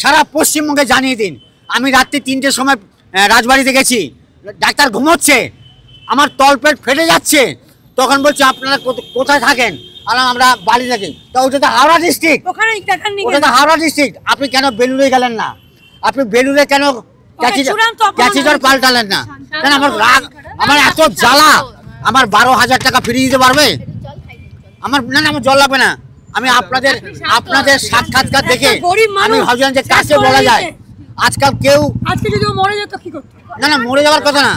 সারা পশ্চিমবঙ্গে জানিয়ে দিন। আমি রাত্রি 3টের সময় রাজবাড়িতে গেছি, ডাক্তার ঘুমোচ্ছে, আমার তলপেট ফেটে যাচ্ছে, তখন বলছে আপনারা কোথায় থাকেন? আমরা বাড়ি থাকি। তা ওটা তো হাওড়া ডিস্ট্রিক্ট, ওটা তো হাওড়া ডিস্ট্রিক্ট। আপনি কেন বেলুড়ে গেলেন না? আপনি বেলুড়ে কেন ক্যাচিজর পাল্টালেন না? কেন? আমার রাগ, আমার এত জ্বালা। আমার 12,000 টাকা ফিরিয়ে দিতে পারবে? আমার না, আমার জল লাগবে না। আমি আপনাদের সাক্ষাৎকার দেখে আমি ভাবছিলাম যে কাছে বলা যায়। আজকাল কেউ আজকে যদি মরে যেত কি করতে? না, মরে যাওয়ার কথা না।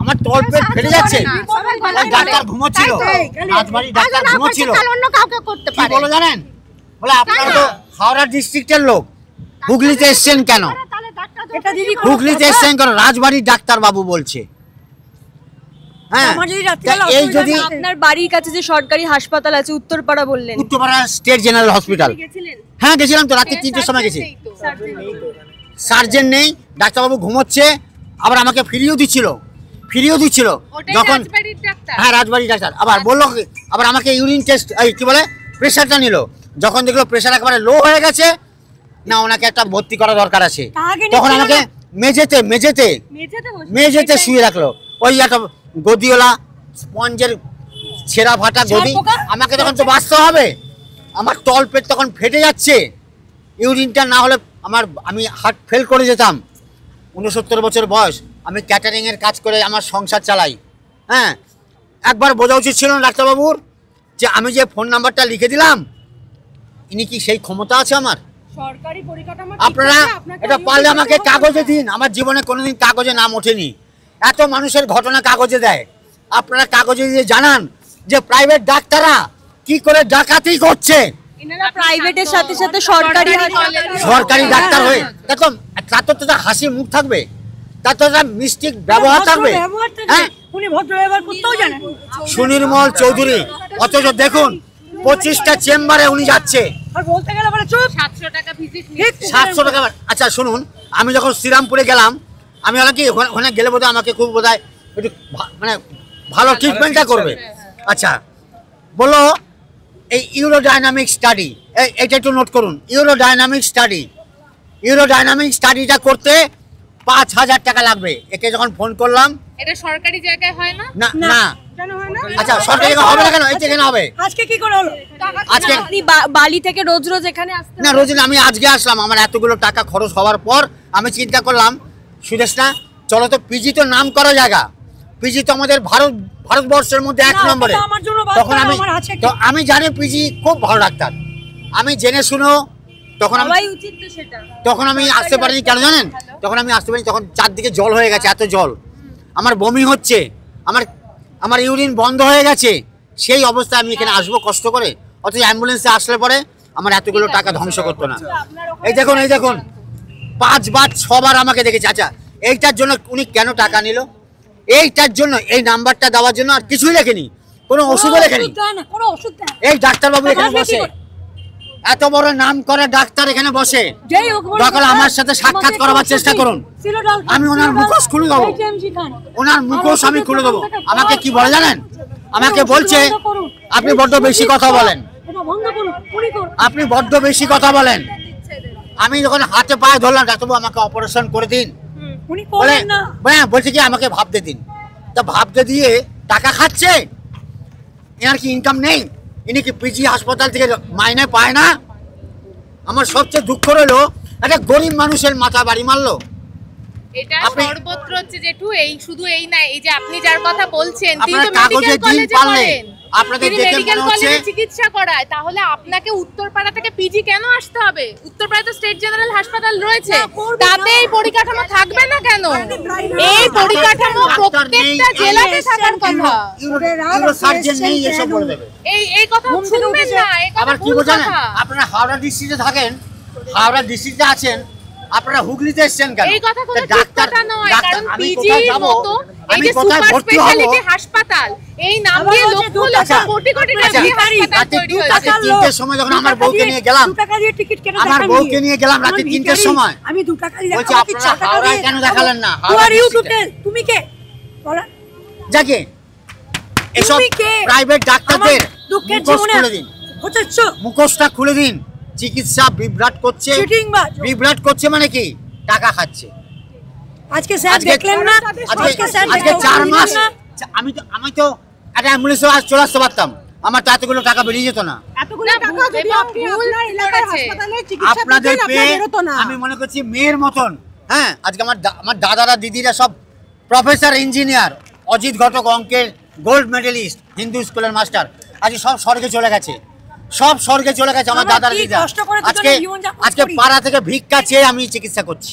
আমার তলপেট ফেটে যাচ্ছে, ডাক্তার ঘুমোচ্ছিল, রাজবাড়ি ডাক্তার ঘুমোচ্ছিল। কি বলো জানেন? বলে আপনারা তো হাওড়া ডিস্ট্রিক্টের লোক, হুগলিতে এসছেন কেন? হুগলিতে এসছেন কেন? রাজবাড়ির ডাক্তার বাবু বলছে। হ্যাঁ, এই যদি আপনার বাড়ির কাছে যে সরকারি হাসপাতাল আছে উত্তরপাড়া বললেন, উত্তরপাড়া স্টেট জেনারেল হসপিটাল, হ্যাঁ গেছিলাম তো, রাত্রি 3টের সময় গেছি। সার্জেন নেই, ডাক্তারবাবু ঘুমোচ্ছে, আবার আমাকে ফিরিয়েও দিচ্ছিল যখন, হ্যাঁ রাজবাড়ির ডাক্তার। আবার বললো, আবার আমাকে ইউরিন টেস্ট, কি বলে, প্রেশারটা নিল। যখন দেখলো প্রেশার একেবারে লো হয়ে গেছে, না ওনাকে একটা ভর্তি করা দরকার আছে, তখন আমাকে মেঝেতে শুয়ে রাখলো। ওই একটা গদিওয়ালা স্পঞ্জের ছেঁড়া ফাটা গদি, আমাকে তখন তো বাঁচতে হবে। আমার তলপেট তখন ফেটে যাচ্ছে, ইউরিনটা না হলে আমি হার্ট ফেল করে যেতাম। 69 বছর বয়স, আমি ক্যাটারিংয়ের কাজ করে আমার সংসার চালাই। হ্যাঁ, একবার বোঝা উচিত ছিল না ডাক্তারবাবুর যে আমি যে ফোন নাম্বারটা লিখে দিলাম, ইনি কি সেই ক্ষমতা আছে আমার? আপনারা এটা পারলে আমাকে কাগজে দিন। আমার জীবনে কোনোদিন কাগজে নাম ওঠেনি। এত মানুষের ঘটনা কাগজে দেয়, আপনারা কাগজে দিয়ে জানান যে প্রাইভেট ডাক্তাররা কি করে ডাকাতি করছে। প্রাইভেটের সাথে সাথে সরকারি ডাক্তার হয়ে দেখো, তার তো হাসি মুখ থাকবে, তার তো মিষ্টি ব্যবহার থাকবে। হ্যাঁ, সুনির্মল চৌধুরী, অথচ দেখুন 25টা চেম্বারে উনি যাচ্ছে, 700 টাকা। আচ্ছা শুনুন, আমি যখন শ্রীরামপুরে গেলাম, আমি হলাম কি ওখানে গেলে বোধহয় আমাকে খুব বোধহয় একটু মানে ভালো ট্রিটমেন্টটা করবে। আচ্ছা বলো, এই ইউরোডাইনামিক স্টাডি, এইটা একটু নোট করুন। ইউরোডাইনামিক স্টাডিটা করতে 5,000 টাকা লাগবে। একে যখন ফোন করলাম, এটা সরকারি জায়গায় হয় না? না। আচ্ছা সরকারি জায়গায় হবে না কেন? এই যেখানে হবে। আজকে কি করে হলো? আজকে আপনি বালি থেকে রোজ এখানে আসতেন না? রোজ আমি আজকে আসলাম। আমার এতগুলো টাকা খরচ হওয়ার পর আমি চিন্তা করলাম, সুদেশ না, চলো তো পিজি তো নাম করা জায়গা, পিজি তো আমাদের ভারতবর্ষের মধ্যে 1 নম্বরে। তখন আমি জানি পিজি খুব ভালো ডাক্তার, আমি জেনে শুনো তখন আমি আসতে পারিনি। কেন জানেন? তখন আমি আসতে পারিনি, তখন চারদিকে জল হয়ে গেছে, এত জল, আমার বমি হচ্ছে, আমার ইউরিন বন্ধ হয়ে গেছে। সেই অবস্থায় আমি এখানে আসবো কষ্ট করে, অথচ অ্যাম্বুলেন্সে আসলে পরে আমার এতগুলো টাকা ধ্বংস করতো না। এই দেখুন 5 বার 6 বার আমাকে দেখেছে। আচ্ছা এইটার জন্য উনি কেন টাকা নিল? এইটার জন্য, এই নাম্বারটা দেওয়ার জন্য, আর কিছুই লেখেনি, কোনো ওষুধও লেখেনি। এই ডাক্তারবাবু এখানে বসে, এত বড় নাম করা ডাক্তার এখানে বসে, দরকার আমার সাথে সাক্ষাৎ করাবার চেষ্টা করুন। আমি ওনার মুখোশ খুলে দেবো, আমি খুলে দেবো। আমাকে কি বলে জানেন? আমাকে বলছে আপনি বড্ড বেশি কথা বলেন, আমি যখন হাতে পায়ে ধরলাম, ডাক্তারবাবু আমাকে অপারেশন করে দিন, বলছে কি আমাকে ভাবতে দিন। তা ভাবতে দিয়ে টাকা খাচ্ছে, এনার কি ইনকাম নেই? ইনি কি পিজি হাসপাতাল থেকে মাইনে পায় না? আমার সবচেয়ে দুঃখ রইলো, একটা গরিব মানুষের মাথা বাড়ি মারলো। এটা সর্বত্র হচ্ছে জেঠু, এই শুধু এই না, এই যে আপনি যার কথা বলছেন, তিনি তো কাগজে দিন পারলে আপনাদের দেখে মনে হচ্ছে চিকিৎসা করায়, তাহলে আপনাকে উত্তরপাড়া থেকে পিজি কেন আসতে হবে? উত্তরপাড়া তো স্টেট জেনারেল হাসপাতাল রয়েছে, তাতে এই পরিকাঠামো থাকবে না কেন? এই পরিকাঠামো প্রত্যেকটা জেলাতে থাকার কথা। সার্জন নেই, এসব বলে দেবে। এই কথা শুনবেন না। আবার কি বোঝেন? আপনারা হাওড়া ডিস্ট্রিক্টে থাকেন, হাওড়া ডিস্ট্রিক্টে আছেন, আপনারা হুগলিতে এসেছেন কেন? এই কথা কোনো কথা নয়, কারণ পিজির মতো এই যে সুপার স্পেশালিটি হাসপাতাল, এই নাম দিয়ে লক্ষ লক্ষ কোটি কোটি টাকা হাসপাতাল তৈরি হয়েছে। 3টের সময় যখন আমার বউকে নিয়ে গেলাম, 2 টাকা দিয়ে টিকিট কেটে আমার বউকে নিয়ে গেলাম রাতে 3টের সময়, আমি 2 টাকা দিয়ে বলছি আপনারা হাওড়ায় কেন দেখালেন না? তুমি কে বলা যাকে এসব প্রাইভেট ডাক্তারদের মুখোশ খুলে দিন, মুখোশটা খুলে দিন। চিকিৎসা বিভ্রাট করছে। চিটিংবাজ। বিভ্রাট করছে মানে কি? টাকা খাচ্ছে। আজকে স্যার দেখলেন না, আজকে স্যার আজকে দেখলেন 4 মাস না? আমি তো একটা অ্যাম্বুলেন্সে আজ চলে আসতে পারতাম, আমার তো এতগুলো টাকা বেরিয়ে যেত না। এতগুলো না, টাকা যদি এবং আপনি ভুল আপনার এলাকার করেছে। হাসপাতালে চিকিৎসা আপনাদের পেতেন, পেয়ে আপনার বেরোতো না। আমি মনে করছি মেয়ের মতন। হ্যাঁ, আজকে আমার দাদারা দিদিরা সব প্রফেসর, ইঞ্জিনিয়ার, অজিত ঘটক অঙ্কের গোল্ড মেডেলিস্ট, হিন্দু স্কুলের মাস্টার, আজকে সব স্বর্গে চলে গেছে। সব স্বর্গে চলে গেছে আমার আমরা দাদারা কি দিদিরা। কষ্ট করে আজকে দুজনে জীবনযাপন আজকে করি। পাড়া থেকে ভিক্ষা চেয়ে আমি চিকিৎসা করছি।